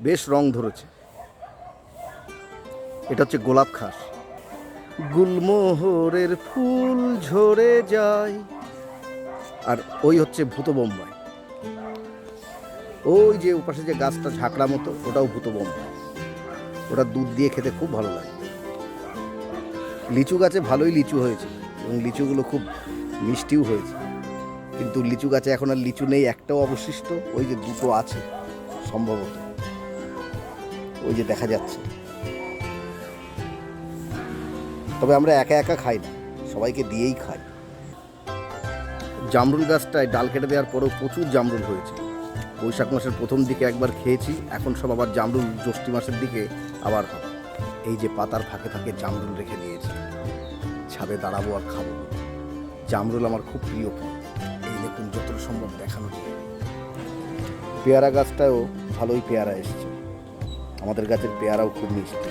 বেশ রং ধরেছে। এটা হচ্ছে গোলাপ খাস। গুলমোহরের ফুল ঝরে যায়। আর ওই হচ্ছে ভূত বোম্বাই। ওই যে ওপাশে যে গাছটা ঝাঁকড়া মতো, ওটাও ভূত বোম্বাই। ওটা দুধ দিয়ে খেতে খুব ভালো লাগে। লিচু গাছে ভালোই লিচু হয়েছে এবং লিচুগুলো খুব মিষ্টিও হয়েছে, কিন্তু লিচু গাছে এখন আর লিচু নেই, একটাও অবশিষ্ট। ওই যে দুটো আছে সম্ভবত, ওই যে দেখা যাচ্ছে। তবে আমরা একা একা খাই না, সবাইকে দিয়েই খাই। জামরুল গাছটায় ডাল কেটে দেওয়ার পরেও প্রচুর জামরুল হয়েছে। বৈশাখ মাসের প্রথম দিকে একবার খেয়েছি, এখন সব আবার জামরুল জ্যৈষ্ঠ মাসের দিকে আবার হবে। এই যে পাতার ফাঁকে ফাঁকে জামরুল রেখে দিয়েছি, ছাদে দাঁড়াবো আর খাবো। জামরুল আমার খুব প্রিয় ফল। এই দেখুন যতটা সম্ভব দেখানো যায়। পেয়ারা গাছটাও ভালোই পেয়ারা এসছে। আমাদের গাছের পেয়ারাও খুব মিষ্টি।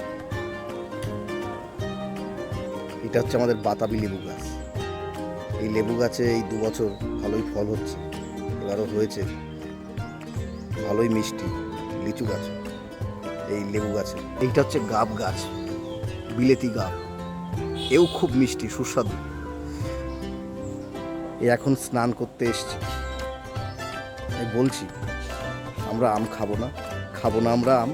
এটা হচ্ছে আমাদের বাতাবি লেবু গাছ। এই লেবু গাছে এই 2 বছর ভালোই ফল হচ্ছে, এবারও হয়েছে। ভালোই মিষ্টি লিচু গাছ এই লেবু গাছে। এইটা হচ্ছে গাব গাছ, বিলেতি গাব। এও খুব মিষ্টি সুস্বাদু। এ এখন স্নান করতে এসছে। আমি বলছি আমরা আম খাবো না আমরা আম।